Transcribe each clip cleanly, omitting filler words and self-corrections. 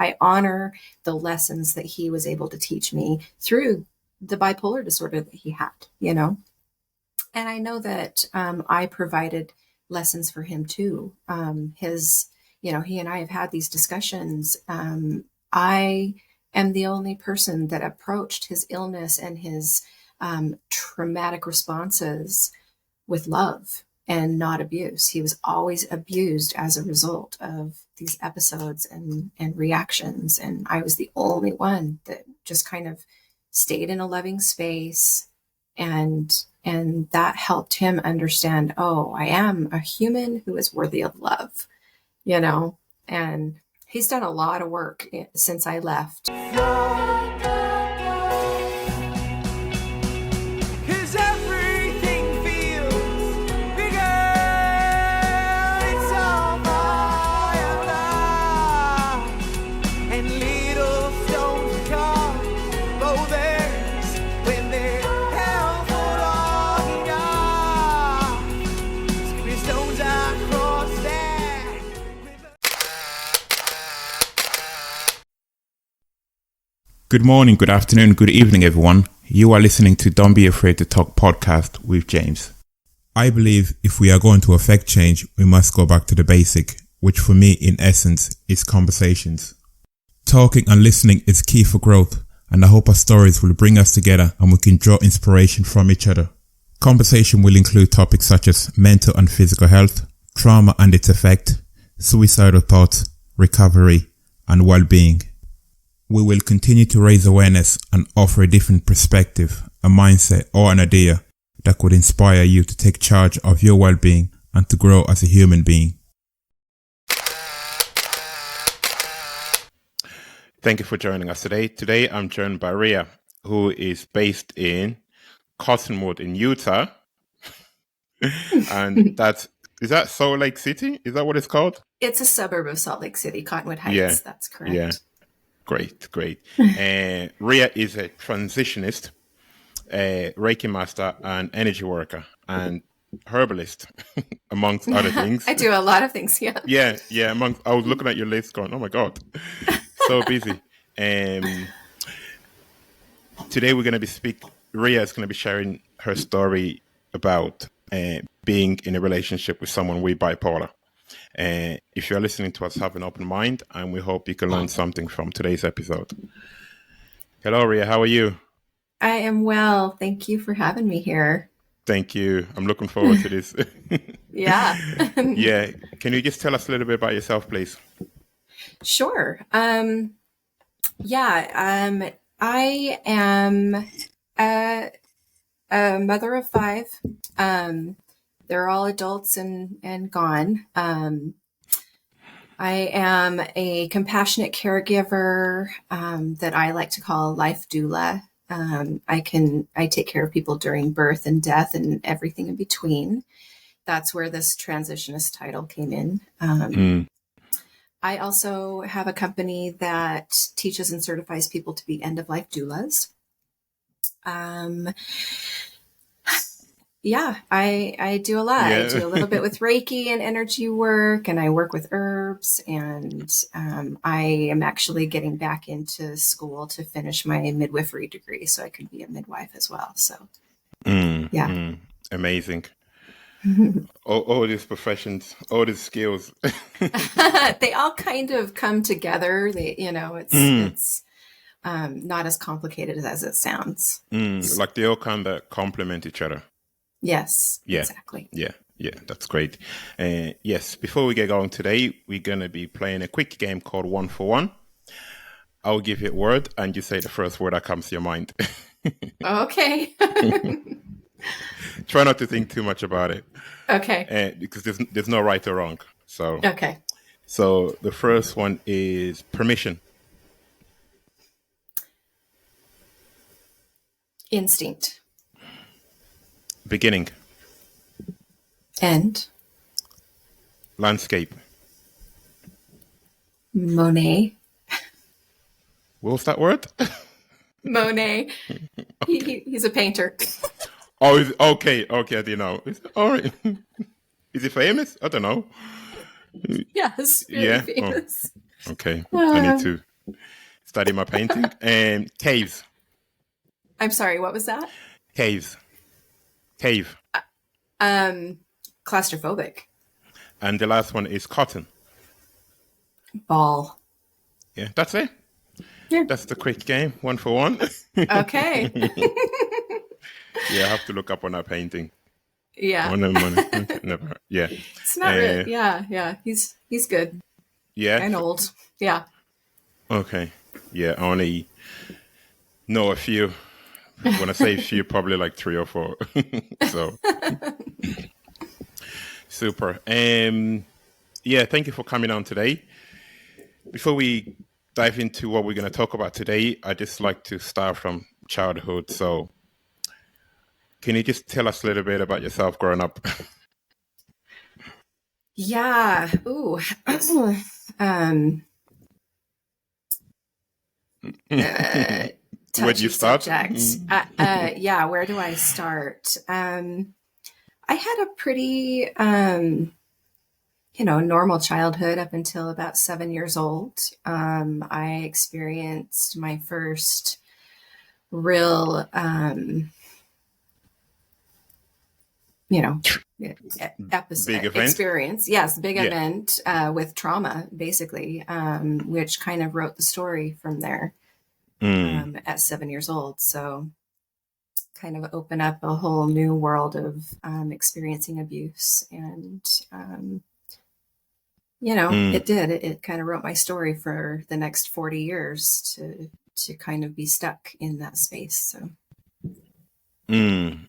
I honor the lessons that he was able to teach me through the bipolar disorder that he had, you know. And I know that I provided lessons for him too. He and I have had these discussions. I am the only person that approached his illness and his traumatic responses with love and not abuse. He was always abused as a result of these episodes and reactions. And I was the only one that just kind of stayed in a loving space, and that helped him understand, oh, I am a human who is worthy of love, you know. And he's done a lot of work since I left. Good morning, good afternoon, good evening, everyone. You are listening to Don't Be Afraid to Talk podcast with James. I believe if we are going to affect change, we must go back to the basic, which for me, in essence, is conversations. Talking and listening is key for growth, and I hope our stories will bring us together and we can draw inspiration from each other. Conversation will include topics such as mental and physical health, trauma and its effect, suicidal thoughts, recovery, and well-being. We will continue to raise awareness and offer a different perspective, a mindset or an idea that could inspire you to take charge of your well-being and to grow as a human being. Thank you for joining us today. Today I'm joined by Raiya, who is based in Cottonwood in Utah. And is that Salt Lake City? Is that what it's called? It's a suburb of Salt Lake City, Cottonwood Heights. That's correct. Yeah. Great. Raiya is a transitionist, a Reiki master, and energy worker, and herbalist, amongst other things. I do a lot of things, yeah. Yeah. I was looking at your list going, oh my God, so busy. Today we're going to Raiya is going to be sharing her story about being in a relationship with someone with bipolar. If you're listening to us, have an open mind, and we hope you can learn something from today's episode. Hello, Raiya. How are you? I am well. Thank you for having me here. Thank you. I'm looking forward to this. Yeah. Yeah. Can you just tell us a little bit about yourself, please? Sure. I am a mother of 5. They're all adults and gone. I am a compassionate caregiver that I like to call a life doula. I take care of people during birth and death and everything in between. That's where this transitionist title came in. I also have a company that teaches and certifies people to be end-of-life doulas. I do a lot. Yeah. I do a little bit with Reiki and energy work, and I work with herbs, and I am actually getting back into school to finish my midwifery degree so I can be a midwife as well. So, Amazing. all these professions, all these skills. They all kind of come together. It's not as complicated as it sounds. Like they all kind of complement each other. Yes, exactly. Yeah, that's great. Yes, before we get going today, we're going to be playing a quick game called 1 for 1. I'll give you a word and you say the first word that comes to your mind. Okay. Try not to think too much about it. Okay. Because there's no right or wrong. So okay. So the first one is permission. Instinct. Beginning. End. Landscape. Monet. What was that word? Monet. He's a painter. Oh, okay, I didn't know. All right. Is he famous? I don't know. Yes, really famous. Oh, okay, I study my painting. Caves. I'm sorry, what was that? Caves. Cave. Claustrophobic. And the last one is cotton. Ball. Yeah, that's it. Yeah. That's the quick game. 1 for 1. Okay. Yeah, I have to look up on that painting. Yeah. Never. Yeah. It's not really. Yeah. He's good. Yeah. And old. Yeah. Okay. Yeah, I only know a few. When I say few, probably like 3 or 4. So super. Yeah, thank you for coming on today. Before we dive into what we're going to talk about today, I just like to start from childhood. So can you just tell us a little bit about yourself growing up? Yeah. Ooh. Where do you Touchy start? subject. Yeah, where do I start? I had a pretty, normal childhood up until about 7 years old. I experienced my first real, episode Big event? experience. Yes, big Yeah. event with trauma, basically, which kind of wrote the story from there. At 7 years old. So kind of open up a whole new world of experiencing abuse. And, it did. It kind of wrote my story for the next 40 years to kind of be stuck in that space. So. And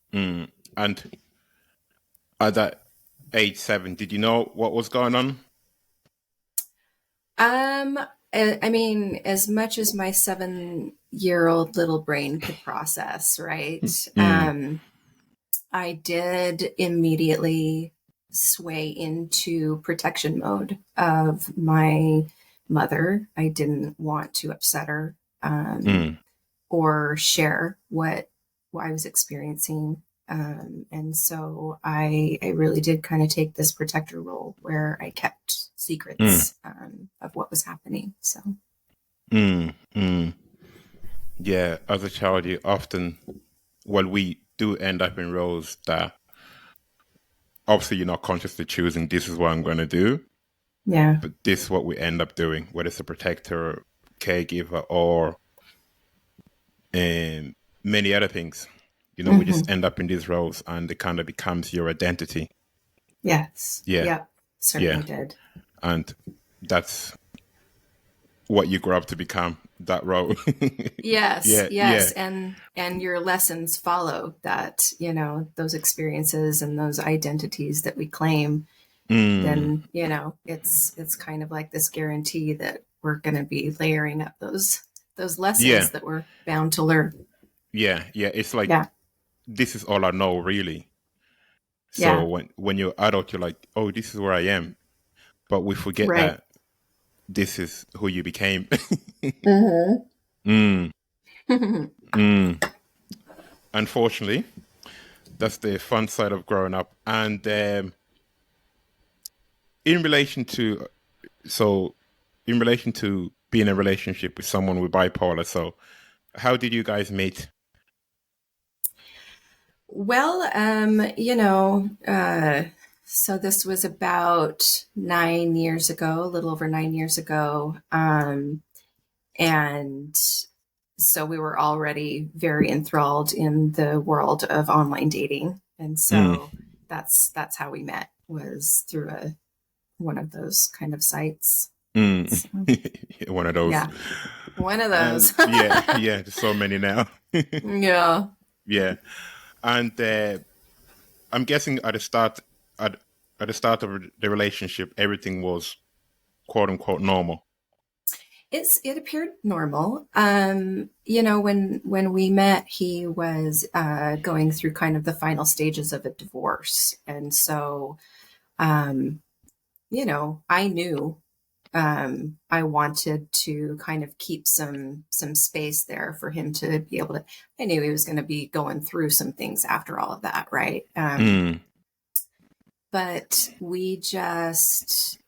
at that age 7, did you know what was going on? I mean, as much as my 7-year-old little brain could process, right? I did immediately sway into protection mode of my mother. I didn't want to upset her or share what I was experiencing. And so I really did kind of take this protector role where I kept secrets of what was happening. So. Yeah, as a child, you often, we do end up in roles that obviously you're not consciously choosing, this is what I'm going to do. Yeah. But this is what we end up doing, whether it's a protector, caregiver, or many other things. We just end up in these roles and it kind of becomes your identity. Yes. Yeah. Yep. Certainly did. And that's what you grow up to become, that role. Yes. Yeah. Yes. And your lessons follow that, those experiences and those identities that we claim. Then, it's kind of like this guarantee that we're going to be layering up those lessons that we're bound to learn. Yeah. It's like, this is all I know, really. So when you're adult, you're like, oh, this is where I am. But we forget that this is who you became. Unfortunately, that's the fun side of growing up. And in relation to being in a relationship with someone with bipolar, so how did you guys meet? Well, so this was about 9 years ago, a little over 9 years ago. And so we were already very enthralled in the world of online dating. And so that's how we met, was through one of those kind of sites. So, one of those. Yeah. One of those. Yeah. There's so many now. Yeah. Yeah. And I'm guessing at the start of the relationship, everything was quote unquote normal. It appeared normal. When we met, he was going through kind of the final stages of a divorce. And so, I knew I wanted to kind of keep some space there for him to be able to, I knew he was going to be going through some things after all of that. Right. But we just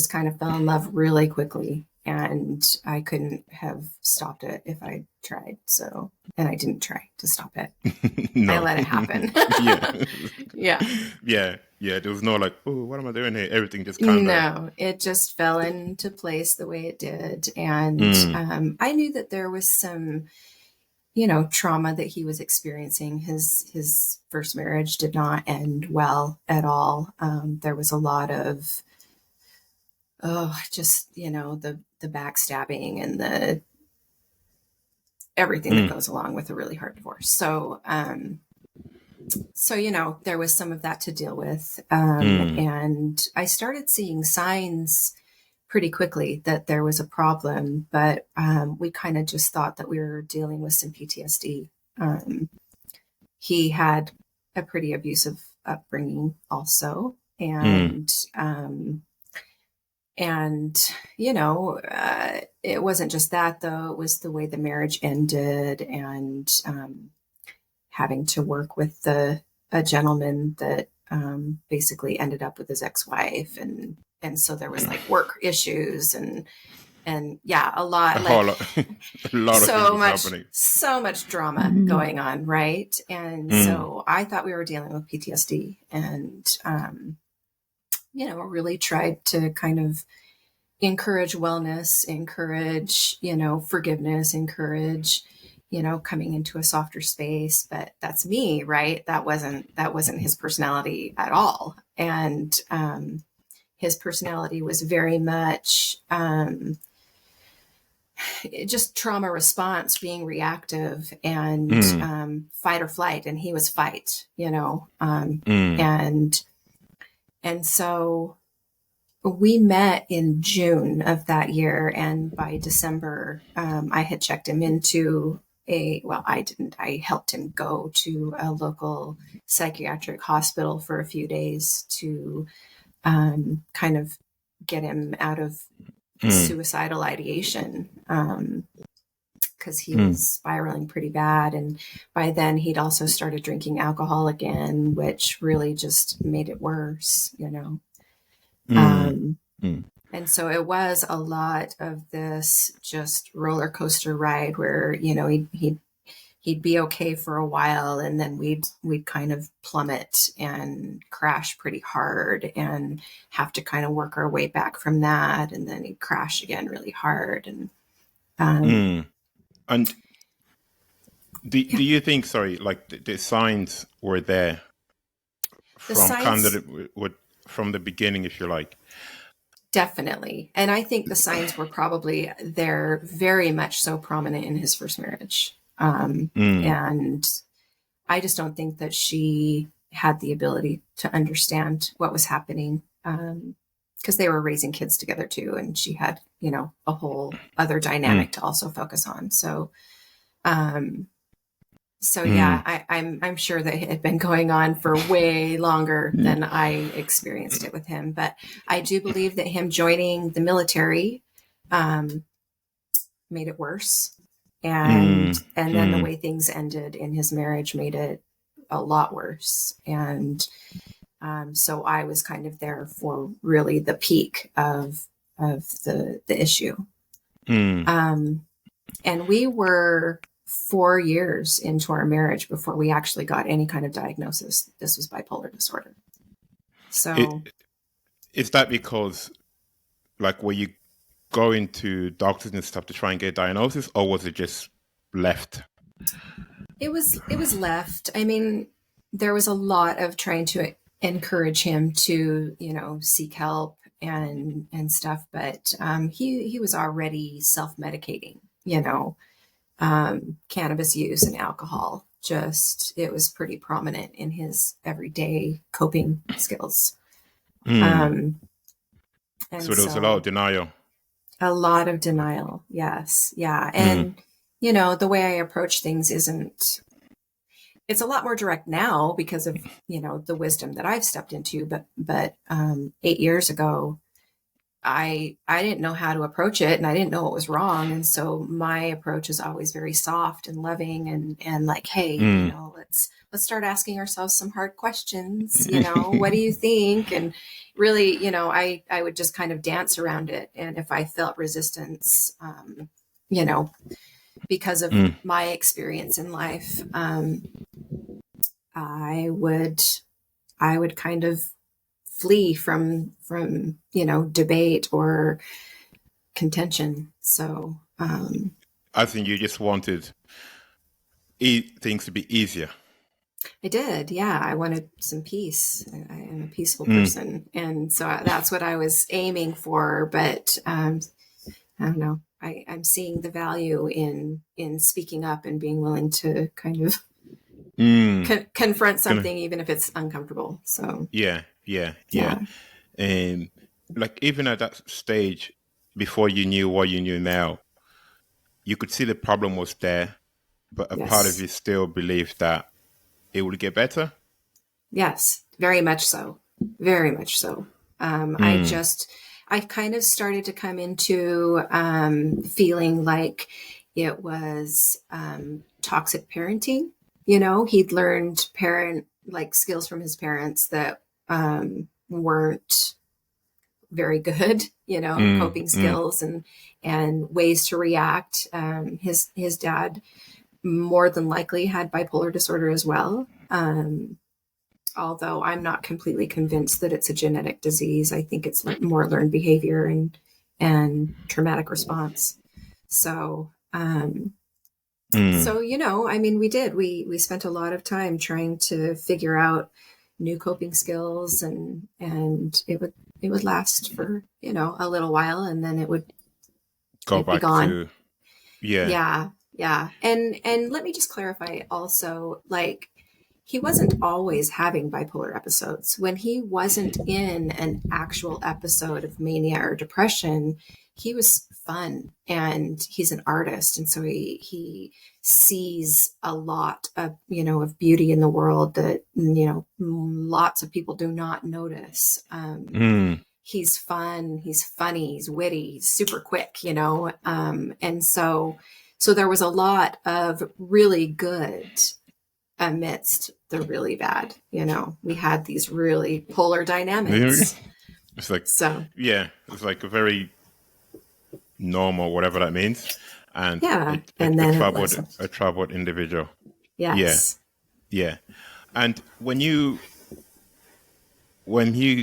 kind of fell in love really quickly. and I couldn't have stopped it if I tried. So, and I didn't try to stop it. I No. let it happen. Yeah. Yeah. Yeah. Yeah. There was no like, oh, what am I doing here? Everything just kind of. No, it just fell into place the way it did. And Mm, I knew that there was some, trauma that he was experiencing. His first marriage did not end well at all. There was a lot of, just, the backstabbing and the everything that mm, goes along with a really hard divorce. So there was some of that to deal with. mm. And I started seeing signs pretty quickly that there was a problem, but we kind of just thought that we were dealing with some PTSD. He had a pretty abusive upbringing also. Mm, And it wasn't just that, though. It was the way the marriage ended, and having to work with a gentleman that basically ended up with his ex-wife, and so there was like work issues, and yeah, a a lot, whole like lot, a lot of things was happening. so much drama going on, right? And Mm, so I thought we were dealing with PTSD, and really tried to kind of encourage wellness, encourage, forgiveness, encourage, coming into a softer space. But that's me, right? That wasn't his personality at all. And his personality was very much just trauma response, being reactive, and mm, fight or flight. And he was fight, mm, and so we met in June of that year, and by December, I had checked him into I didn't. I helped him go to a local psychiatric hospital for a few days to kind of get him out of mm, suicidal ideation, because he mm, was spiraling pretty bad. And by then, he'd also started drinking alcohol again, which really just made it worse. mm, Um, mm, And so it was a lot of this just roller coaster ride where, he'd be okay for a while, and then we'd kind of plummet and crash pretty hard and have to kind of work our way back from that. And then he'd crash again really hard. And um, mm. And yeah, do you think, sorry, like the signs were there the from signs from the beginning, if you like? definitely. And I think the signs were probably there very much so prominent in his first marriage. Mm, And I just don't think that she had the ability to understand what was happening, because they were raising kids together too, and she had, a whole other mm, dynamic to also focus on. Um, so mm, yeah, I'm sure that it had been going on for way longer than I experienced it with him. But I do believe that him joining the military um, made it worse, and mm, and then the mm, way things ended in his marriage made it a lot worse. And so I was kind of there for really the peak of the issue. mm. Um, and we were 4 years into our marriage before we actually got any kind of diagnosis. This was bipolar disorder. So It, is that because, like, were you going to doctors and stuff to try and get a diagnosis, or was it just left? it was left. I mean, there was a lot of trying to encourage him to, seek help and stuff, but he was already self-medicating, cannabis use and alcohol. Just it was pretty prominent in his everyday coping skills. Mm. Um, and So there was a lot of so denial. a lot of denial. Yes. Yeah. Mm, And, the way I approach things isn't, it's a lot more direct now because of, the wisdom that I've stepped into. But 8 years ago, I didn't know how to approach it, and I didn't know what was wrong. And so my approach is always very soft and loving, and like, hey, Mm. let's start asking ourselves some hard questions. What do you think? And really, I would just kind of dance around it. And if I felt resistance, you know, because of Mm. my experience in life, I would kind of flee from debate or contention. So I think you just wanted things to be easier. I did, yeah. I wanted some peace. I am a peaceful Mm. person, and so that's what I was aiming for. But I don't know. I'm seeing the value in speaking up and being willing to kind of confront Gonna, something, even if it's uncomfortable. So yeah, yeah, yeah. yeah, And like even at that stage, before you knew what you knew now, you could see the problem was there, but a part of yes, you still believed that it would get better. yes, very much so, very much so. Mm. I kind of started to come into feeling like it was toxic parenting. He'd learned parent like skills from his parents that weren't very good, Mm. coping Mm. skills and ways to react. His dad more than likely had bipolar disorder as well. Although I'm not completely convinced that it's a genetic disease. I think it's more learned behavior and traumatic response. So, Mm. I mean, we spent a lot of time trying to figure out new coping skills, and it would last for, a little while, and then Go it'd be back gone. to yeah. Yeah, yeah. And let me just clarify also, like, he wasn't always having bipolar episodes. When he wasn't in an actual episode of mania or depression, he was fun, and he's an artist, and so he sees a lot of, of beauty in the world that, lots of people do not notice. Mm. He's fun, he's funny, he's witty, he's super quick, and so there was a lot of really good amidst the really bad. We had these really polar dynamics. It's like So yeah, it's like a very normal, whatever that means, and yeah, a, and a then it troubled wasn't. a troubled individual. Yeah, Yes. yeah. And when you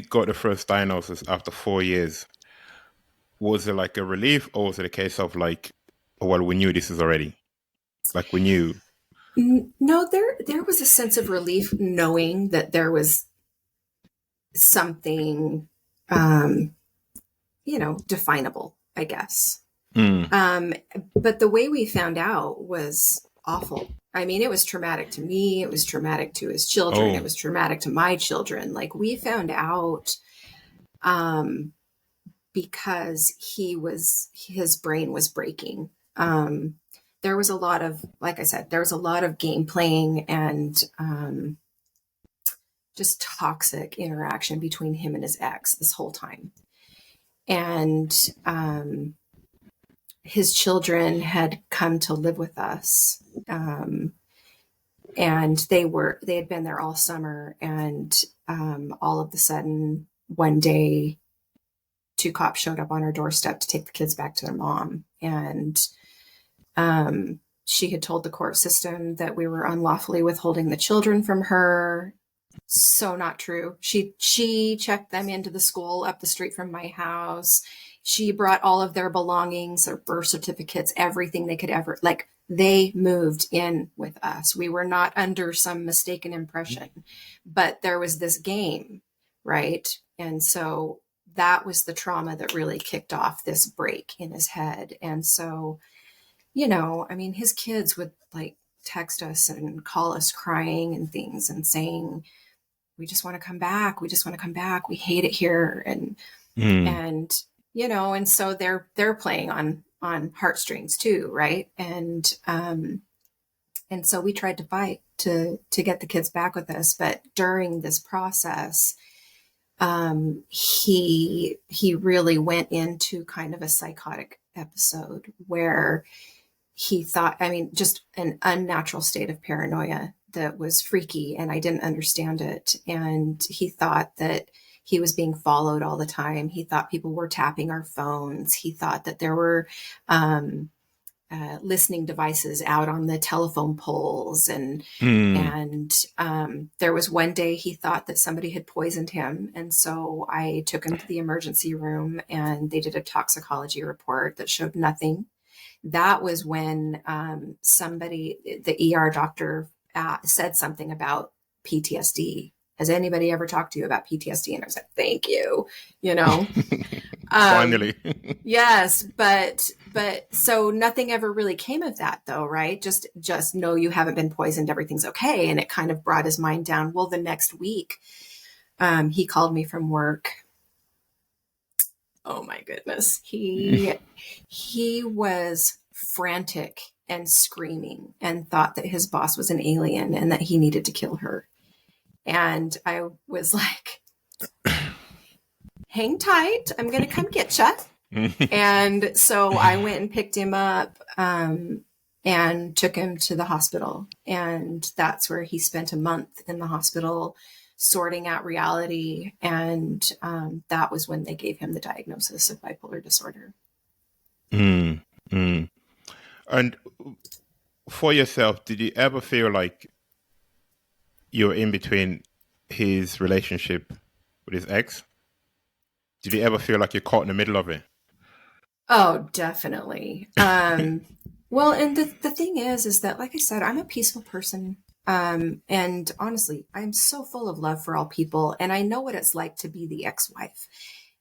got the first diagnosis after 4 years, was it like a relief, or was it a case of like, oh, well, we knew this is already, like we knew? No, there was a sense of relief knowing that there was something, um, definable, I guess. Mm. Um, but the way we found out was awful. I mean, it was traumatic to me. It was traumatic to his children. It Oh. was traumatic to my children. Like, we found out um, because his brain was breaking. There was a lot of, like I said, there was a lot of game playing and just toxic interaction between him and his ex this whole time. And his children had come to live with us. And they had been there all summer, and all of a sudden one day 2 cops showed up on our doorstep to take the kids back to their mom. And she had told the court system that we were unlawfully withholding the children from her. So not true. She checked them into the school up the street from my house. She brought all of their belongings, their birth certificates, everything they could ever, like, they moved in with us. We were not under some mistaken impression, but there was this game, right? And so that was the trauma that really kicked off this break in his head. And so, I mean, his kids would like text us and call us crying and things and saying, we just want to come back. We just want to come back. We hate it here. Mm. And so they're playing on heartstrings too. Right. And so we tried to fight to get the kids back with us. But during this process, he really went into kind of a psychotic episode where he thought, I mean, just an unnatural state of paranoia that was freaky, and I didn't understand it. And he thought that he was being followed all the time. He thought people were tapping our phones. He thought that there were listening devices out on the telephone poles, and there was one day he thought that somebody had poisoned him, and so I took him to the emergency room, and they did a toxicology report that showed nothing. That was when the ER doctor said something about PTSD. Has anybody ever talked to you about PTSD? And I was like, thank you, you know. Finally. Yes, but so nothing ever really came of that, though, right? Just know you haven't been poisoned, everything's okay. And it kind of brought his mind down. Well, the next week, he called me from work. Oh my goodness. He was frantic and screaming and thought that his boss was an alien and that he needed to kill her. And I was like, hang tight, I'm going to come get you. And so I went and picked him up and took him to the hospital. And that's where he spent a month in the hospital sorting out reality. And that was when they gave him the diagnosis of bipolar disorder. And for yourself, did you ever feel like you were in between his relationship with his ex? Did you ever feel like you're caught in the middle of it? Oh, definitely. Well, and the thing is that, like I said, I'm a peaceful person. And honestly, I'm so full of love for all people, and I know what it's like to be the ex-wife.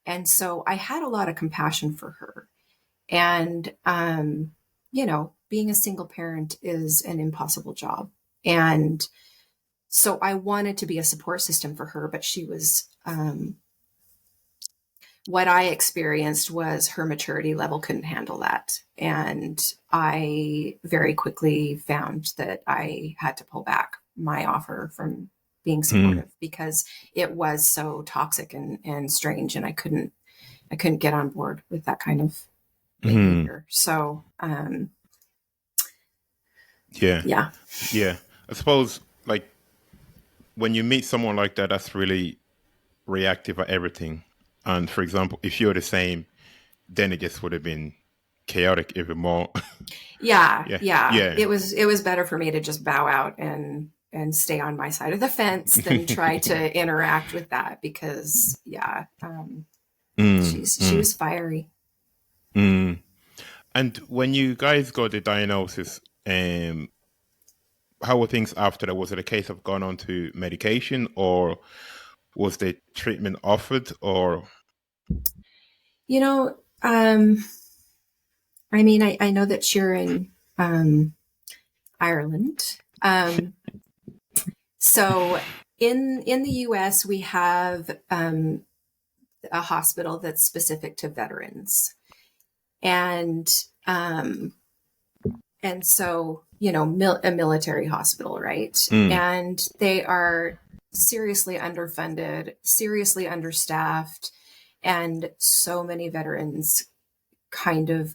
And so I had a lot of compassion for her. And, you know, being a single parent is an impossible job. And so I wanted to be a support system for her, but she was, what I experienced was her maturity level couldn't handle that. And I very quickly found that I had to pull back my offer from being supportive because it was so toxic and strange. And I couldn't get on board with that kind of behavior. So, yeah. I suppose, like, when you meet someone like that, that's really reactive at everything. And for example, if you're the same, then it just would have been chaotic even more. Yeah. It was better for me to just bow out and stay on my side of the fence than try to interact with that because she was fiery. And when you guys got the diagnosis, how were things after that? Was it a case of going on to medication, or was the treatment offered, or? You know, I mean, I know that you're in Ireland. So in the US, we have a hospital that's specific to veterans. And so, you know, a military hospital, right? And they are seriously underfunded, seriously understaffed, and so many veterans kind of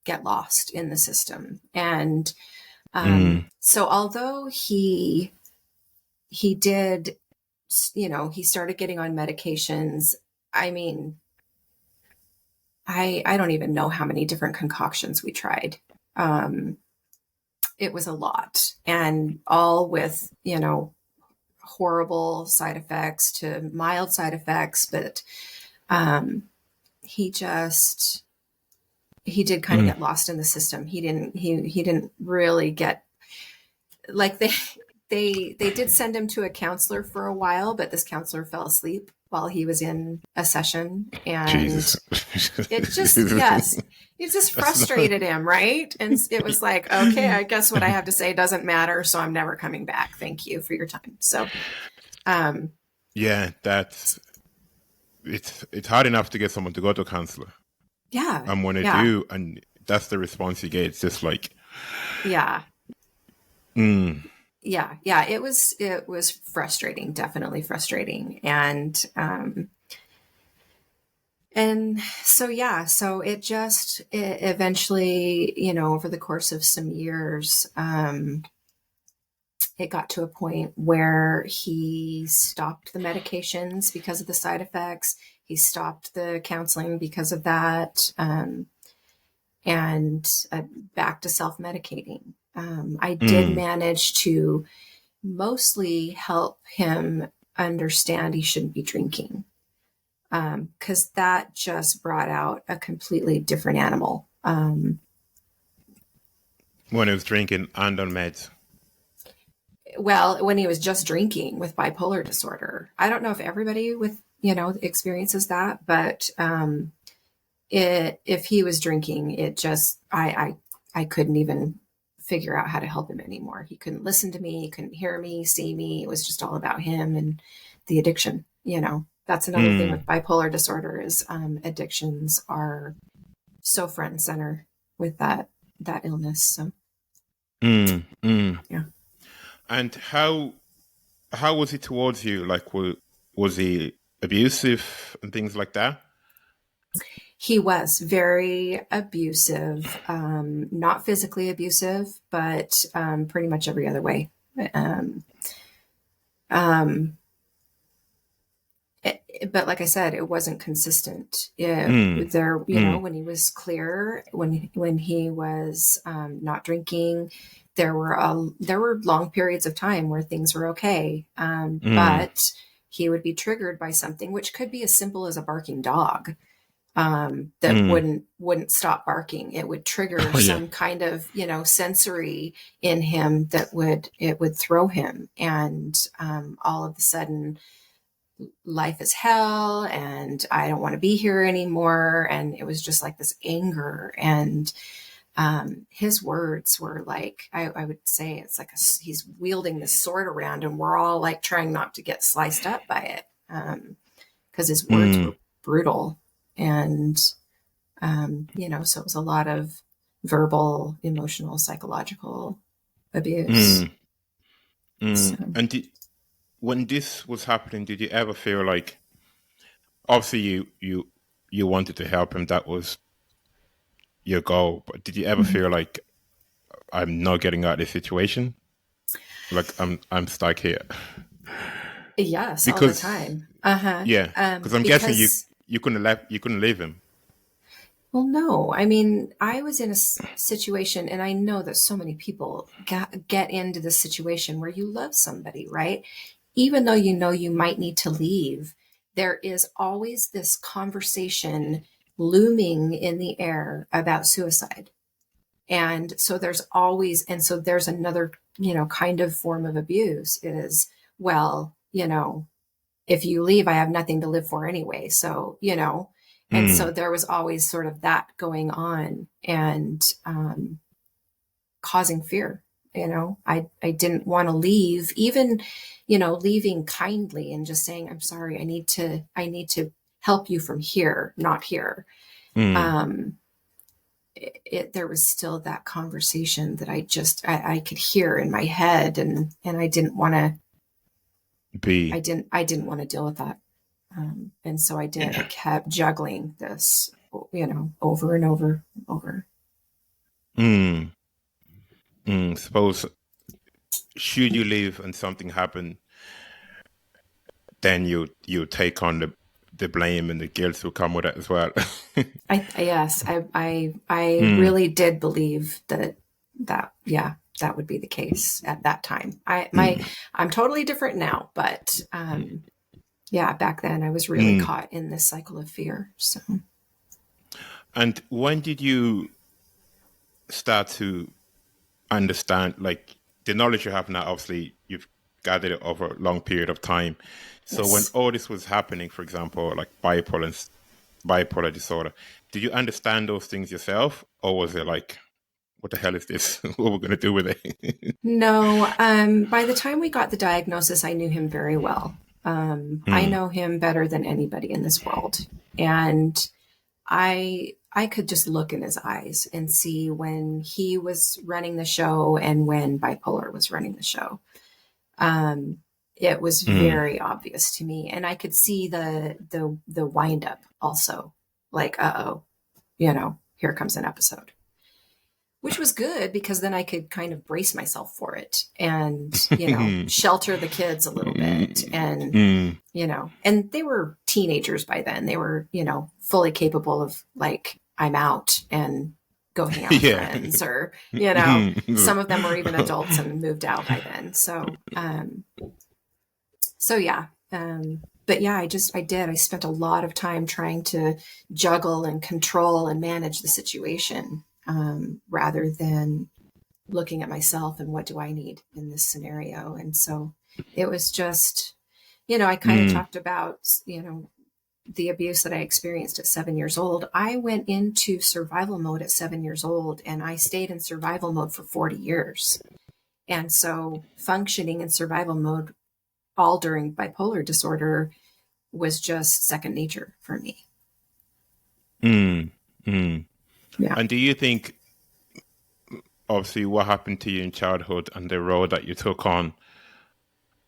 get lost in the system. And so although he did, you know, he started getting on medications, I mean, I don't even know how many different concoctions we tried. It was a lot, and all with, you know, horrible side effects to mild side effects, but he did kind of get lost in the system. He didn't really get, like, they did send him to a counselor for a while, but this counselor fell asleep while he was in a session, and it just frustrated him, right? And it was like, okay, I guess what I have to say doesn't matter, so I'm never coming back. Thank you for your time. So, it's hard enough to get someone to go to a counselor. Yeah, and when they do, and that's the response you get, it's just like, yeah, it was frustrating, definitely frustrating. And so, yeah, so it eventually, over the course of some years, it got to a point where he stopped the medications because of the side effects. He stopped the counseling because of that, and back to self-medicating. I did Mm. manage to mostly help him understand he shouldn't be drinking, because that just brought out a completely different animal. When he was drinking and on meds. Well, when he was just drinking with bipolar disorder, I don't know if everybody with, experiences that, but if he was drinking, it just, I couldn't even figure out how to help him anymore. He couldn't listen to me, he couldn't hear me, see me. It was just all about him and the addiction. That's another thing Mm. with bipolar disorder is, addictions are so front and center with that illness. So Mm. Mm. yeah. And how was he towards you? Like, was he abusive and things like that? He was very abusive, not physically abusive, but pretty much every other way. Um, um, but like I said, it wasn't consistent. Mm. There, Mm. when he was clear, when he was not drinking, there were long periods of time where things were okay, Mm. but he would be triggered by something, which could be as simple as a barking dog, that Mm. wouldn't stop barking. It would trigger Oh yeah. some kind of, sensory in him that would throw him. And all of a sudden, life is hell and I don't want to be here anymore. And it was just like this anger. And his words were like, I would say it's like he's wielding this sword around and we're all like trying not to get sliced up by it. Because his words Mm. were brutal. And so it was a lot of verbal, emotional, psychological abuse. Mm. Mm. So And when this was happening, did you ever feel like, obviously you wanted to help him, that was your goal, but did you ever mhm. feel like I'm not getting out of this situation? Like I'm stuck here? Yes, all the Because time. Uh-huh. yeah, because I'm guessing Because, you couldn't leave him. well, no, I mean, I was in a situation, and I know that so many people get into this situation where you love somebody, right? Even though you might need to leave, there is always this conversation looming in the air about suicide. And so there's another, kind of form of abuse is, well, if you leave, I have nothing to live for anyway. So, and so Mm. there was always sort of that going on, and causing fear. I didn't want to leave, even, leaving kindly and just saying, I'm sorry, I need to help you from here, not here. Mm. Um, there was still that conversation that I could hear in my head, and I didn't want to, B. I didn't want to deal with that. And so I kept juggling this, over and over and over. Mm. Mm. Suppose should you leave and something happen, then you take on the blame and the guilt will come with it as well. Yes, I Mm. really did believe that, yeah, that would be the case at that time. Mm. I'm totally different now, but yeah, back then I was really Mm. caught in this cycle of fear. So And when did you start to understand, like, the knowledge you have now? Obviously you've gathered it over a long period of time, so when yes. all this was happening, for example, like bipolar disorder, did you understand those things yourself, or was it like, what the hell is this? What we're going to do with it? No, by the time we got the diagnosis, I knew him very well. I Mm. know him better than anybody in this world. And I could just look in his eyes and see when he was running the show and when bipolar was running the show. It was very obvious to me, and I could see the wind up also, like, uh-oh, here comes an episode, which was good because then I could kind of brace myself for it and, shelter the kids a little bit. And, and they were teenagers by then. They were, fully capable of, like, I'm out and go hang out with friends, or, some of them were even adults and moved out by then. Yeah. But yeah, I spent a lot of time trying to juggle and control and manage the situation, rather than looking at myself and what do I need in this scenario. And so it was just, I kind of talked about, the abuse that I experienced at 7 years old. I went into survival mode at 7 years old, and I stayed in survival mode for 40 years. And so functioning in survival mode all during bipolar disorder was just second nature for me. Yeah. Yeah. And do you think, obviously, what happened to you in childhood and the role that you took on,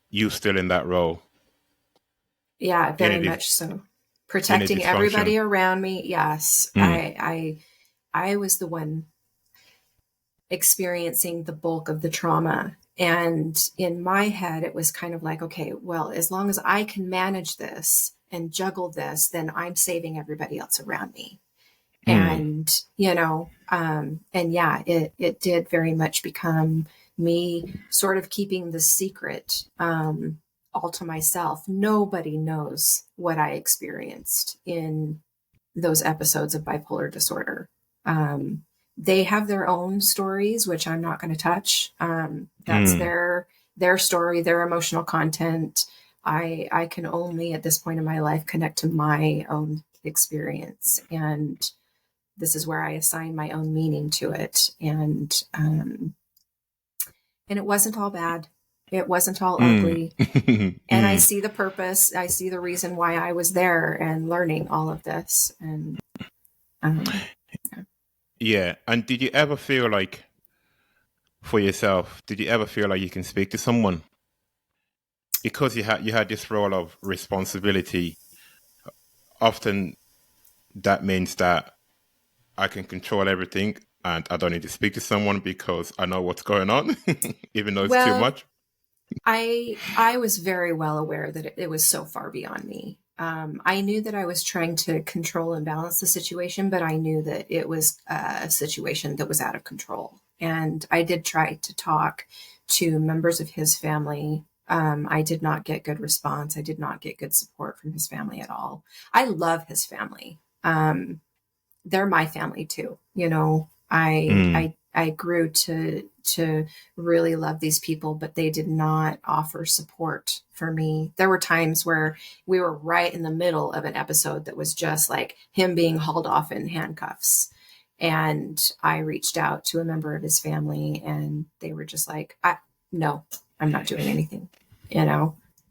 you still in that role? Yeah, very much so. Protecting everybody around me. Yes. I was the one experiencing the bulk of the trauma. And in my head, it was kind of like, okay, well, as long as I can manage this and juggle this, then I'm saving everybody else around me. And, and yeah, it did very much become me sort of keeping the secret, all to myself. Nobody knows what I experienced in those episodes of bipolar disorder. They have their own stories, which I'm not going to touch. That's their story, their emotional content. I can only at this point in my life connect to my own experience. And this is where I assign my own meaning to it. And it wasn't all bad. It wasn't all ugly. And I see the purpose. I see the reason why I was there and learning all of this. And yeah. And did you ever feel like, for yourself, you can speak to someone? Because you had this role of responsibility. Often that means that I can control everything and I don't need to speak to someone because I know what's going on, even though it's too much. I was very well aware that it was so far beyond me. I knew that I was trying to control and balance the situation, but I knew that it was a situation that was out of control. And I did try to talk to members of his family. I did not get good response. I did not get good support from his family at all. I love his family. They're my family too. I grew to really love these people, but they did not offer support for me. There were times where we were right in the middle of an episode that was just like him being hauled off in handcuffs. And I reached out to a member of his family and they were just like, no, I'm not doing anything, And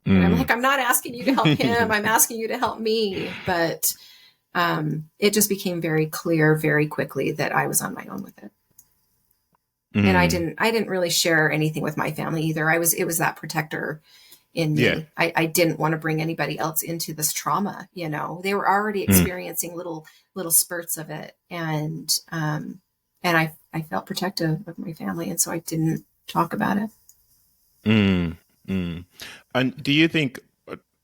I'm like, I'm not asking you to help him. I'm asking you to help me. But it just became very clear very quickly that I was on my own with it. And I didn't really share anything with my family either. It was that protector in me. Yeah. I didn't want to bring anybody else into this trauma. They were already experiencing little spurts of it. And I felt protective of my family. And so I didn't talk about it. And do you think,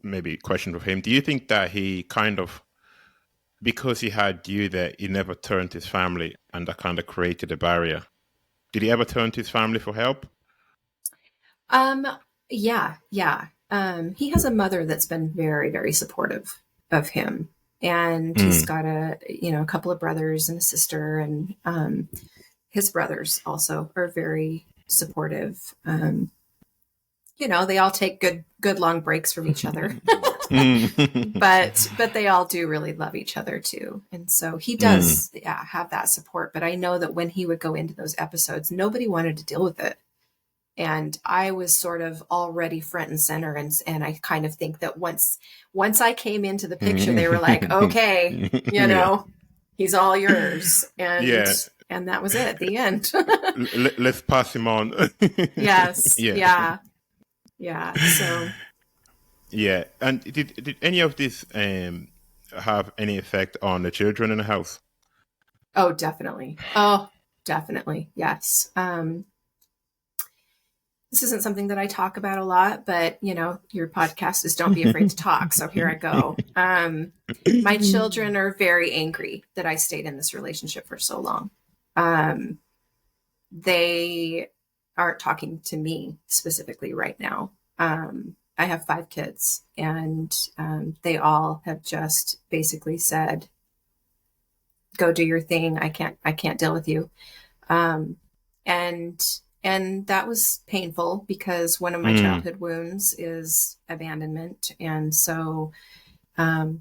maybe a question for him, do you think that he kind of, because he had you there, he never turned to his family and that kind of created a barrier? Did he ever turn to his family for help? Yeah. He has a mother that's been very, very supportive of him. And he's got a couple of brothers and a sister, and his brothers also are very supportive. They all take good long breaks from each other, but they all do really love each other too. And so he does have that support. But I know that when he would go into those episodes, nobody wanted to deal with it. And I was sort of already front and center. And I kind of think that once I came into the picture, they were like, okay, He's all yours. Yeah. And that was it, the end. Let's pass him on. Yes. Yeah. Yeah. Yeah. So, Yeah. And did any of this have any effect on the children in the house? oh, definitely. Oh, definitely. Yes. This isn't something that I talk about a lot, but your podcast is Don't Be Afraid to Talk. So here I go. My children are very angry that I stayed in this relationship for so long. They aren't talking to me specifically right now. I have 5 kids, and they all have just basically said, "Go do your thing. I can't deal with you." Um, and and that was painful because one of my Mm, childhood wounds is abandonment, and so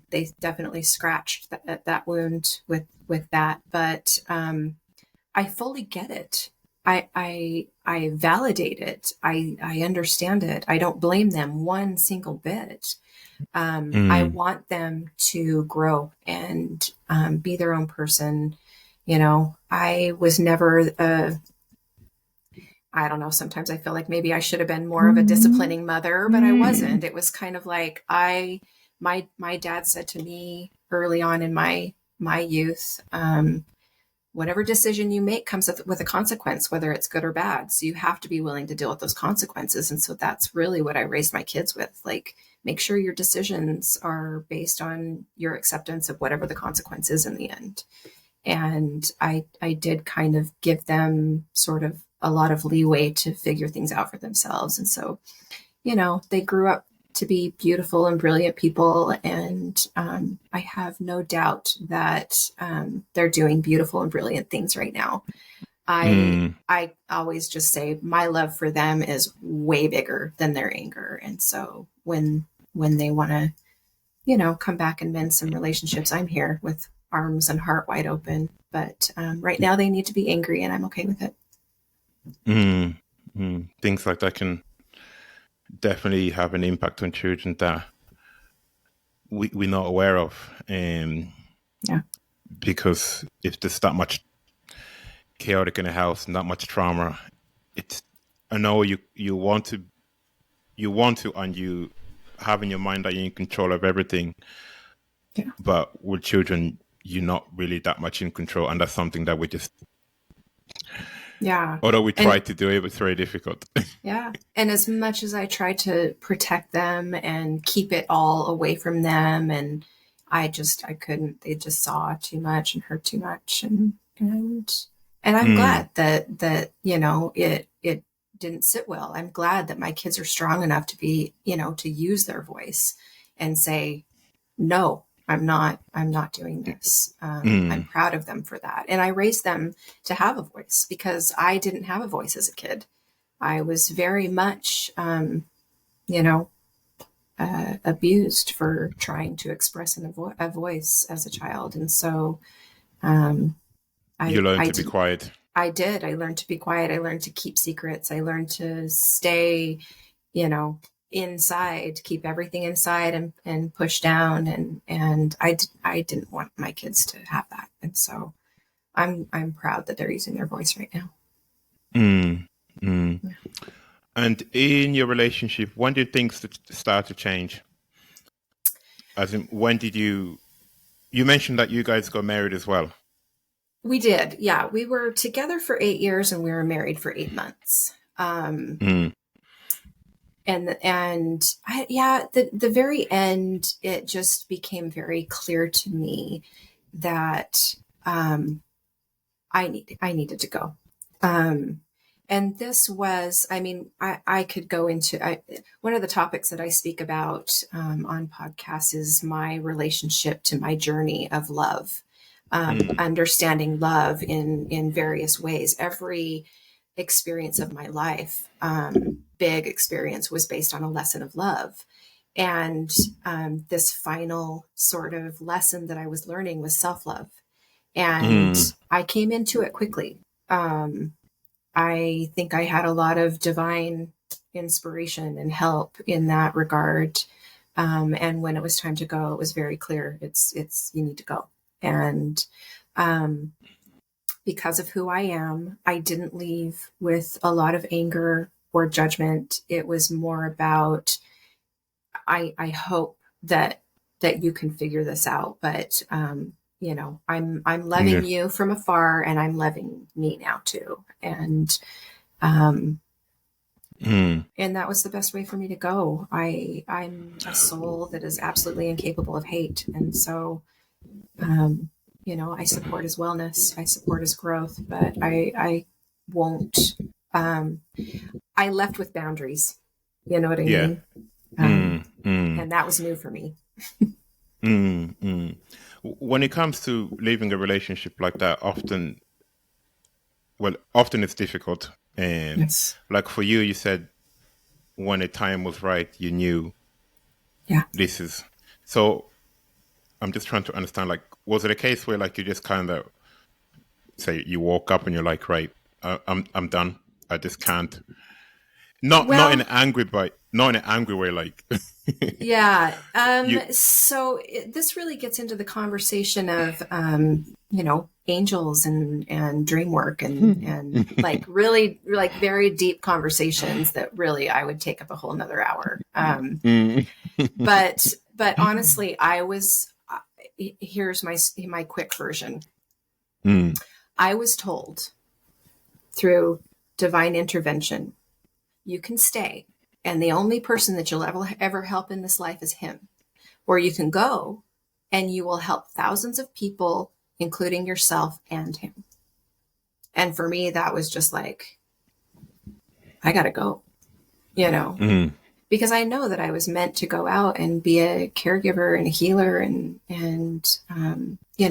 they definitely scratched that wound with that. But I fully get it. I validate it. I understand it. I don't blame them one single bit. I mm, want them to grow and be their own person. I was never I don't know. Sometimes I feel like maybe I should have been more of a disciplining mother, but I wasn't. It was kind of like my dad said to me early on in my youth, whatever decision you make comes with a consequence, whether it's good or bad. So you have to be willing to deal with those consequences. And so that's really what I raised my kids with. Like, make sure your decisions are based on your acceptance of whatever the consequence is in the end. And I did kind of give them sort of a lot of leeway to figure things out for themselves. And so, they grew up to be beautiful and brilliant people. And I have no doubt that they're doing beautiful and brilliant things right now. mm. I always just say my love for them is way bigger than their anger. And so when they want to, come back and mend some relationships, I'm here with arms and heart wide open. But right now they need to be angry, and I'm okay with it. Mm, things like that can definitely have an impact on children that we're not aware of. Yeah. Because if there's that much chaotic in the house, not much trauma, it's I know you want to, and you have in your mind that you're in control of everything. Yeah. But with children, you're not really that much in control, and that's something that we just, Yeah. although we try And to do it, it's very difficult. yeah. And as much as I try to protect them and keep it all away from them, and I couldn't, they just saw too much and hurt too much. And I'm Mm, glad that, it didn't sit well. I'm glad that my kids are strong enough to be, to use their voice and say, no, I'm not doing this. I'm mm, proud of them for that. And I raised them to have a voice because I didn't have a voice as a kid. I was very much, you know, abused for trying to express a voice as a child. And so um, you learn I to be did. quiet. I did. I learned to be quiet. I learned to keep secrets. I learned to stay, you know, inside, keep everything inside and push down. I didn't want my kids to have that. And so I'm proud that they're using their voice right now. Mm, mm. And in your relationship, when did things start to change? As in, when did you mentioned that you guys got married as well? We did. Yeah. We were together for 8 years and we were married for 8 months. Mm, Yeah, the very end, it just became very clear to me that I needed to go. Um, and this was, I mean, I could go into one of the topics that I speak about on podcasts is my relationship to my journey of love, mm, understanding love in various ways. Every experience of my life, big experience, was based on a lesson of love. And this final sort of lesson that I was learning was self love. And mm, I came into it quickly. Um, I think I had a lot of divine inspiration and help in that regard. And when it was time to go, it was very clear. You need to go. And um, because of who I am, I didn't leave with a lot of anger or judgment. It was more about, I hope that you can figure this out, but I'm loving Yeah. you from afar, and I'm loving me now too. Um, Mm. and that was the best way for me to go. I'm a soul that is absolutely incapable of hate, and so um, I support his wellness, I support his growth, but I won't. Um, I left with boundaries. You know what I Yeah. mean? Mm. Mm. And that was new for me. Mm. Mm. When it comes to leaving a relationship like that, often it's difficult. And Yes. like for you, you said when the time was right, you knew Yeah. this is. So I'm just trying to understand, like, was it a case where like you just kind of say you woke up and you're like, right, I'm done. I just can't. Not in Well, an angry, but not in an angry way. Like yeah. you. This really gets into the conversation of, angels and dream work and like really like very deep conversations that really I would take up a whole nother hour. Mm. But honestly, here's my quick version. Mm. I was told through divine intervention, you can stay, and the only person that you'll ever help in this life is him. Or you can go and you will help thousands of people, including yourself and him. And for me, that was just like, I got to go, you know, Mm. because I know that I was meant to go out and be a caregiver and a healer and be a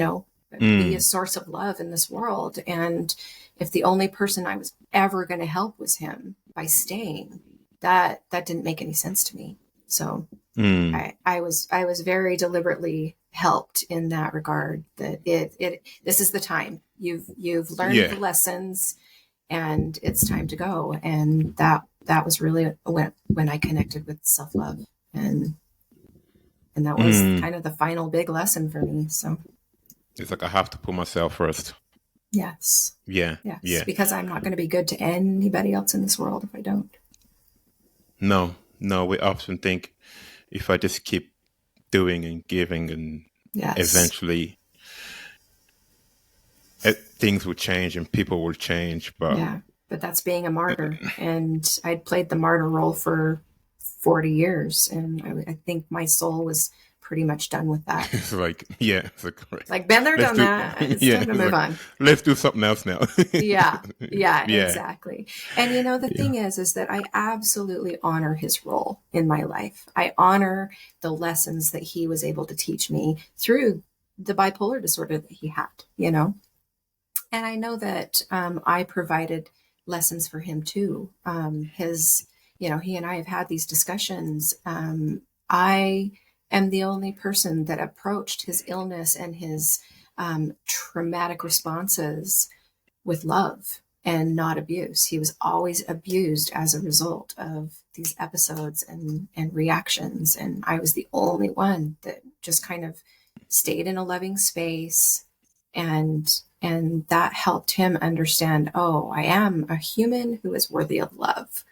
Mm. source of love in this world. And if the only person I was ever going to help was him by staying, that didn't make any sense to me. So Mm. I was very deliberately helped in that regard, that this is the time. You've learned the Yeah. lessons, and it's time to go. And that was really when I connected with self-love, and that was Mm. kind of the final big lesson for me. So It's like I have to put myself first. yes, Yeah. yes, Yeah. because I'm not going to be good to anybody else in this world if I don't. No. No. We often think if I just keep doing and giving, and Yes. eventually things will change and people will change. But Yeah, but that's being a martyr. And I'd played the martyr role for 40 years. And I think my soul was pretty much done with that. it's like, yeah, it's like, It's like, been there, let's done do, that. It's yeah, time to it's move like, on. let's do something else now. Yeah, yeah, Yeah. exactly. And the Yeah. thing is that I absolutely honor his role in my life. I honor the lessons that he was able to teach me through the bipolar disorder that he had. And I know that I provided lessons for him too. He and I have had these discussions. I am the only person that approached his illness and his traumatic responses with love and not abuse. He was always abused as a result of these episodes and reactions. And I was the only one that just kind of stayed in a loving space, and that helped him understand, oh, I am a human who is worthy of love,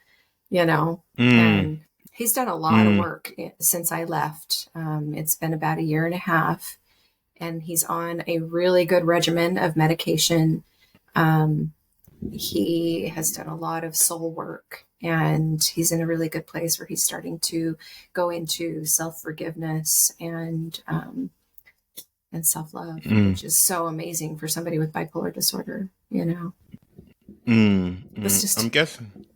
you know. Mm. And he's done a lot of Mm. work since I left. It's been about a year and a half, and he's on a really good regimen of medication. um, he has done a lot of soul work, and he's in a really good place where he's starting to go into self-forgiveness and self-love, Mm. which is so amazing for somebody with bipolar disorder. Mm. Let's Mm. I'm just guessing.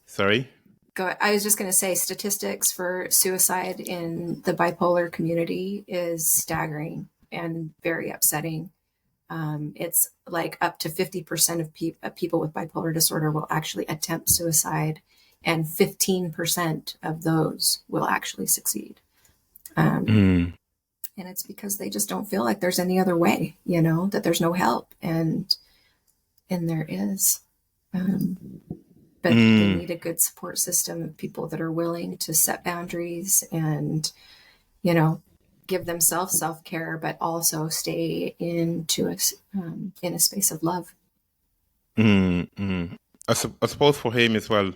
Sorry. go. I was just going to say statistics for suicide in the bipolar community is staggering and very upsetting. It's like up to 50% of people with bipolar disorder will actually attempt suicide, and 15% of those will actually succeed. Um, Mm. and it's because they just don't feel like there's any other way, that there's no help, and there is. Um, but they Mm. need a good support system of people that are willing to set boundaries and, you know, give themselves self-care, but also stay into in a space of love. I suppose for him as well,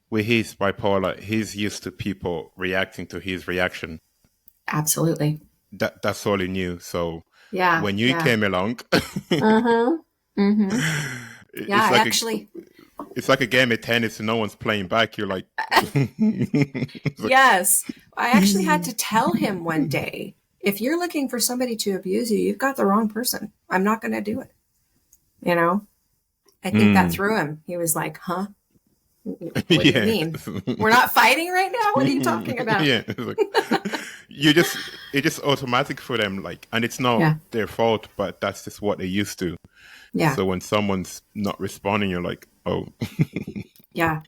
with his bipolar, he's used to people reacting to his reaction. Absolutely. That's all he knew. So Yeah. when you Yeah. came along, Yeah, it's I like actually, it's like a game of tennis and no one's playing back. You're like, yes, I actually had to tell him one day, if you're looking for somebody to abuse you, you've got the wrong person. I'm not going to do it. You know, I think that threw him. He was like, huh? What do you mean? We're not fighting right now? What are you talking about? Yeah, it's like, it's just automatic for them, like, and it's not Yeah. their fault, but that's just what they're used to. Yeah. So when someone's not responding, you're like, oh. Yeah.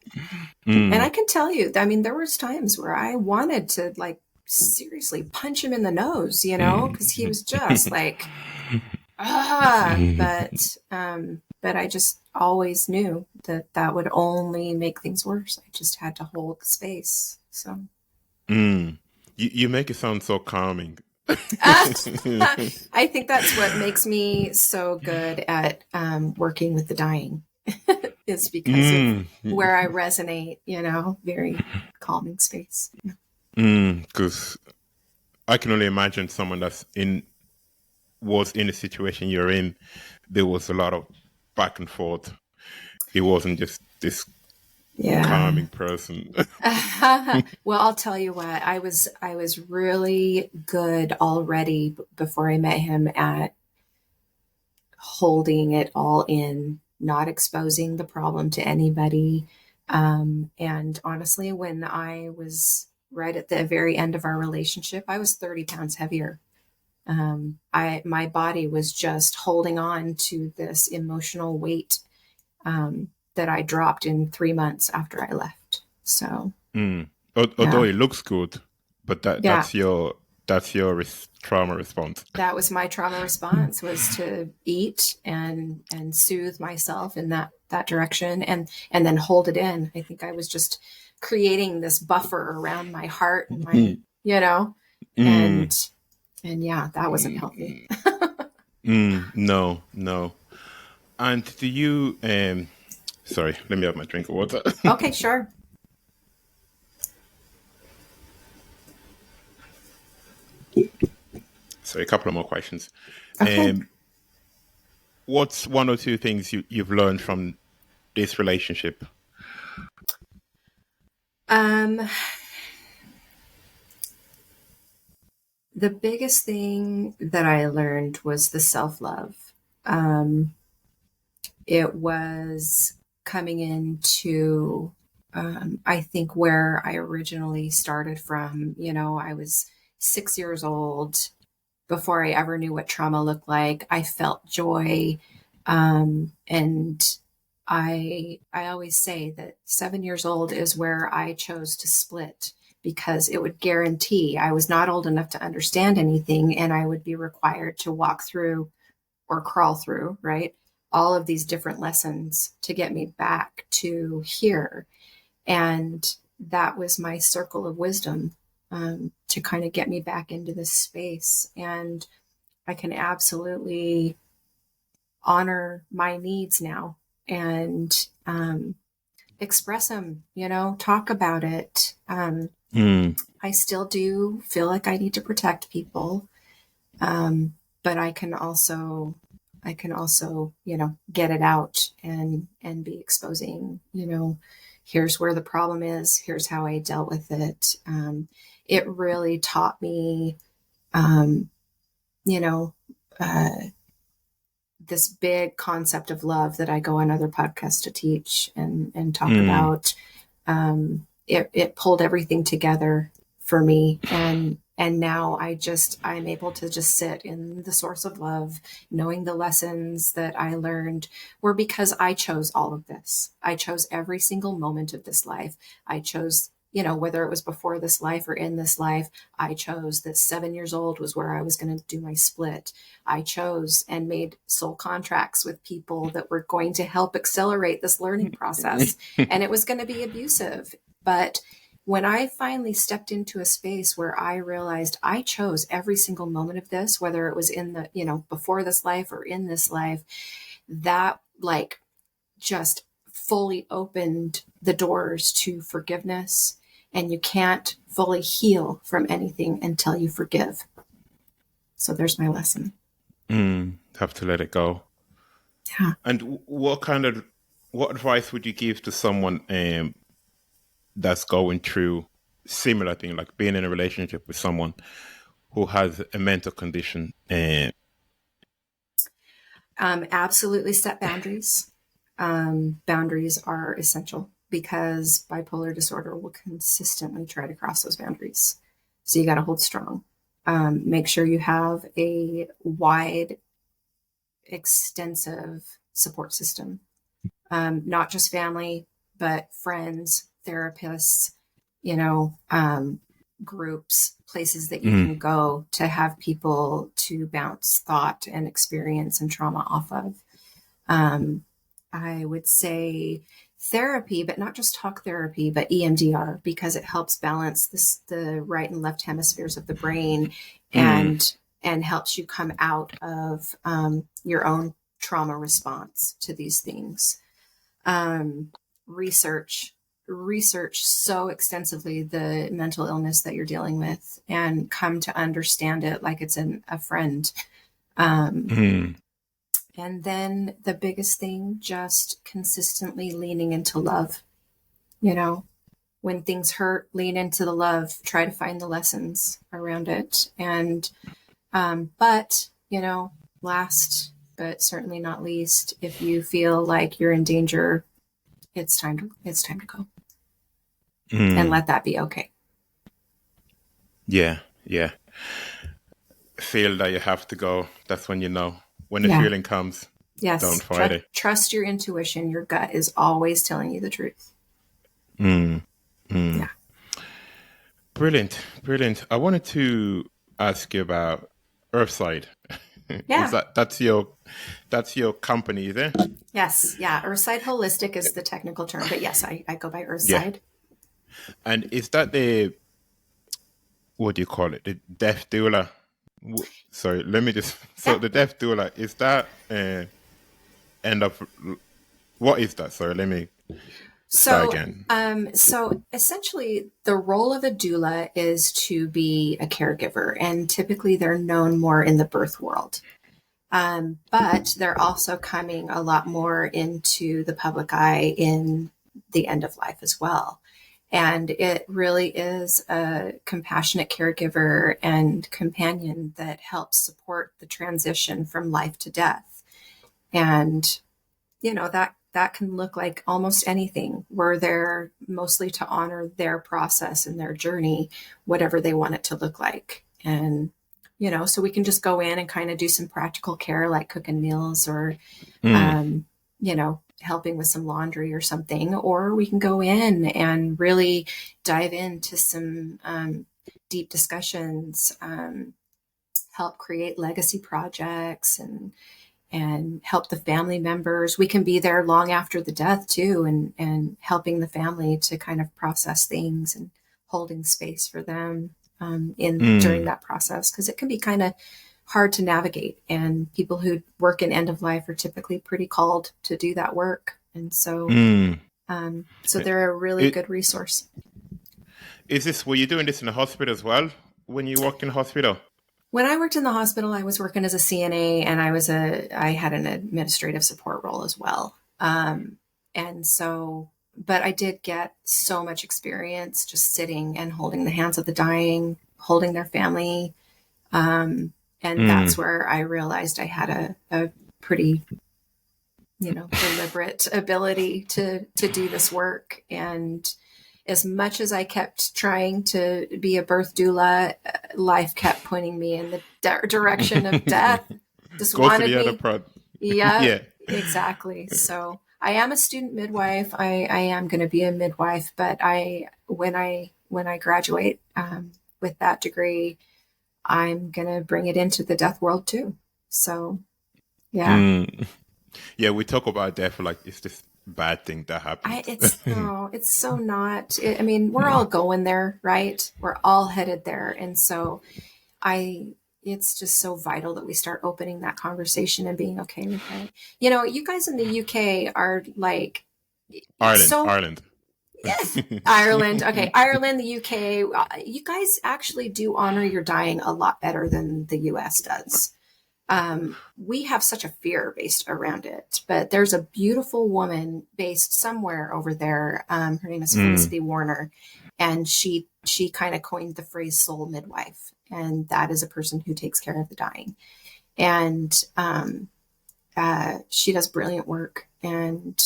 And I can tell you, I mean, there was times where I wanted to like seriously punch him in the nose, you know, because he was just like, but I just always knew that that would only make things worse. I just had to hold the space. So You make it sound so calming. I think that's what makes me so good at working with the dying. It's because of where I resonate, you know, very calming space. Because I can only imagine someone was in the situation you're in. There was a lot of back and forth. It wasn't just this calming person. Well, I'll tell you what, I was really good already before I met him at holding it all in, not exposing the problem to anybody. And honestly, when I was right at the very end of our relationship, I was 30 pounds heavier. My body was just holding on to this emotional weight that I dropped in 3 months after I left. So, Although it looks good, but that's your trauma response. That was my trauma response, was to eat and soothe myself in that direction, and then hold it in. I think I was just creating this buffer around my heart and my, you know, and yeah, that wasn't healthy. No. And do you sorry, let me have my drink of water. Okay, sure. So a couple of more questions. Okay. What's one or two things you've learned from this relationship? The biggest thing that I learned was the self-love. It was coming into, I think, where I originally started from. You know, I was 6 years old before I ever knew what trauma looked like. I felt joy. And I always say that 7 years old is where I chose to split, because it would guarantee I was not old enough to understand anything, and I would be required to walk through or crawl through, right? All of these different lessons to get me back to here. And that was my circle of wisdom, to kind of get me back into this space. And I can absolutely honor my needs now and express them, you know, talk about it. I still do feel like I need to protect people. But I can also, you know, get it out and be exposing, you know, here's where the problem is. Here's how I dealt with it. It really taught me, you know, this big concept of love that I go on other podcasts to teach and talk about. It pulled everything together for me. And now I'm able to just sit in the source of love, knowing the lessons that I learned were because I chose all of this. I chose every single moment of this life. I chose, you know, whether it was before this life or in this life, I chose that 7 years old was where I was going to do my split. I chose and made soul contracts with people that were going to help accelerate this learning process. And it was going to be abusive, but when I finally stepped into a space where I realized I chose every single moment of this, whether it was in the, before this life or in this life, that like just fully opened the doors to forgiveness. And you can't fully heal from anything until you forgive. So there's my lesson. Have to let it go. Yeah. And what advice would you give to someone that's going through similar thing, like being in a relationship with someone who has a mental condition? Absolutely set boundaries. Boundaries are essential because bipolar disorder will consistently try to cross those boundaries. So you got to hold strong. Make sure you have a wide, extensive support system, not just family, but friends, therapists, groups, places that you can go to have people to bounce thought and experience and trauma off of. I would say therapy, but not just talk therapy, but EMDR, because it helps balance the right and left hemispheres of the brain and helps you come out of your own trauma response to these things. Research so extensively the mental illness that you're dealing with and come to understand it like it's a friend. And then the biggest thing, just consistently leaning into love. When things hurt, lean into the love, try to find the lessons around it. And, but, last, but certainly not least, if you feel like you're in danger, it's time to go and let that be okay. Yeah. Feel that you have to go. That's when when the feeling comes. Yes. Don't fight it. Trust your intuition. Your gut is always telling you the truth. Yeah. Brilliant. I wanted to ask you about Earthside. Yeah. That's your company, is it? Yes. Yeah. Earthside Holistic is the technical term, but yes, I go by Earthside. Yeah. And is that what do you call it? The death doula? Sorry, let me just. So the death doula, is that what is that? Sorry, let me start again. So essentially the role of a doula is to be a caregiver, and typically they're known more in the birth world. But they're also coming a lot more into the public eye in the end of life as well. And it really is a compassionate caregiver and companion that helps support the transition from life to death. And, that can look like almost anything. We're there mostly to honor their process and their journey, whatever they want it to look like. And, so we can just go in and kind of do some practical care like cooking meals or, helping with some laundry or something, or we can go in and really dive into some deep discussions, help create legacy projects and help the family members. We can be there long after the death too, and helping the family to kind of process things and holding space for them during that process, because it can be kind of hard to navigate, and people who work in end of life are typically pretty called to do that work. And so so they're a really good resource. Were you doing this in the hospital as well when you worked in the hospital? When I worked in the hospital, I was working as a CNA, and I had an administrative support role as well. And so, but I did get so much experience just sitting and holding the hands of the dying, holding their family. And that's where I realized I had a pretty, deliberate ability to do this work. And as much as I kept trying to be a birth doula, life kept pointing me in the direction of death. Just go wanted to the me. other part. Yeah, exactly. So I am a student midwife. I am going to be a midwife, but when I graduate with that degree, I'm going to bring it into the death world too. So, yeah. Yeah, we talk about death like it's this bad thing that happens. It's so not. I mean, we're all going there, right? We're all headed there. And so it's just so vital that we start opening that conversation and being okay with it. You know, you guys in the UK are like Ireland. Yes, Ireland. Okay, Ireland, the UK. You guys actually do honor your dying a lot better than the US does. We have such a fear based around it, but there's a beautiful woman based somewhere over there. Her name is Felicity Warner, and she kind of coined the phrase soul midwife, and that is a person who takes care of the dying. And she does brilliant work, and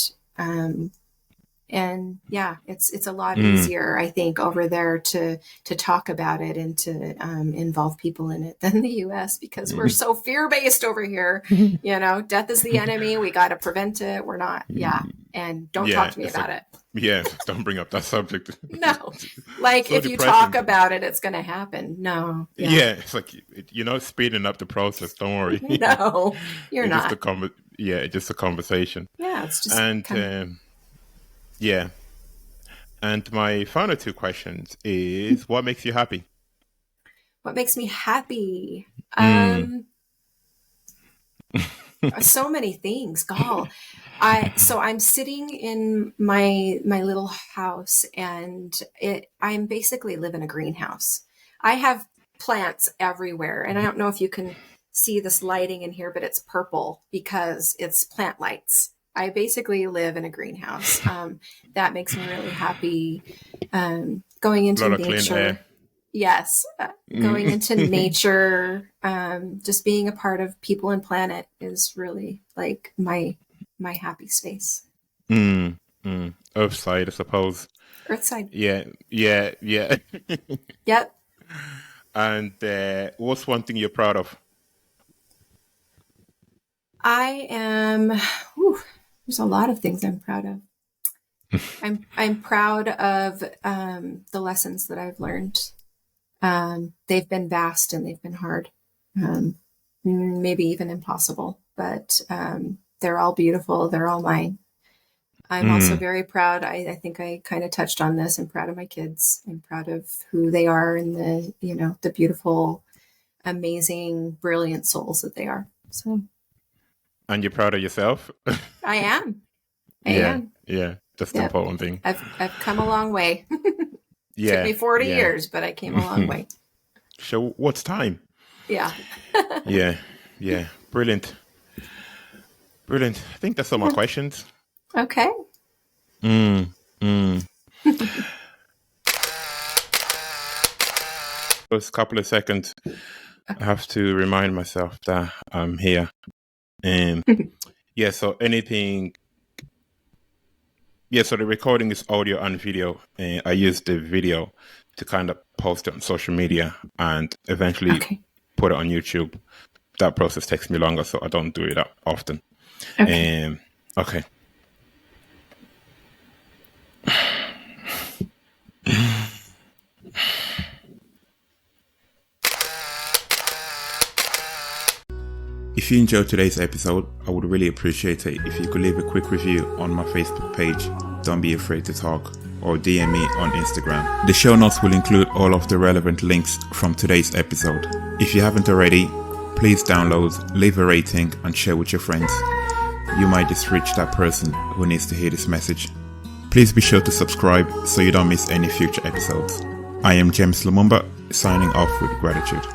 yeah, it's a lot easier, I think, over there to talk about it and to involve people in it than the US, because we're so fear-based over here. You know, death is the enemy. We got to prevent it. We're not. Yeah. And don't talk to me about it. Yeah. Don't bring up that subject. No. Like, so if depressing. You talk about it, it's going to happen. No. Yeah. It's like, speeding up the process. Don't worry. No, you're not. It's just a conversation. Yeah. It's just. And, yeah. And my final two questions is, what makes you happy? What makes me happy? So many things. God. So I'm sitting in my little house, and I'm basically live in a greenhouse. I have plants everywhere, and I don't know if you can see this lighting in here, but it's purple because it's plant lights. I basically live in a greenhouse. That makes me really happy. Going into nature. Yes. Going into nature, just being a part of people and planet is really like my happy space. Earthside, I suppose. Earthside. Yeah. Yep. And what's one thing you're proud of? I am... There's a lot of things I'm proud of. I'm proud of the lessons that I've learned. They've been vast and they've been hard, maybe even impossible, but they're all beautiful. They're all mine. I'm also very proud. I think I kind of touched on this. I'm proud of my kids. I'm proud of who they are and the beautiful, amazing, brilliant souls that they are. So. And you're proud of yourself? I am. I am. Yeah. That's the important thing. I've come a long way. Took me 40 years, but I came a long way. So what's time? Yeah. Yeah. Brilliant. I think that's all my questions. Okay. Just a couple of seconds. I have to remind myself that I'm here. So anything. So the recording is audio and video. I use the video to kind of post it on social media and eventually put it on YouTube. That process takes me longer, so I don't do it that often. Okay. If you enjoyed today's episode, I would really appreciate it if you could leave a quick review on my Facebook page, Don't Be Afraid to Talk, or DM me on Instagram. The show notes will include all of the relevant links from today's episode. If you haven't already, please download, leave a rating, and share with your friends. You might just reach that person who needs to hear this message. Please be sure to subscribe so you don't miss any future episodes. I am James Lumumba, signing off with gratitude.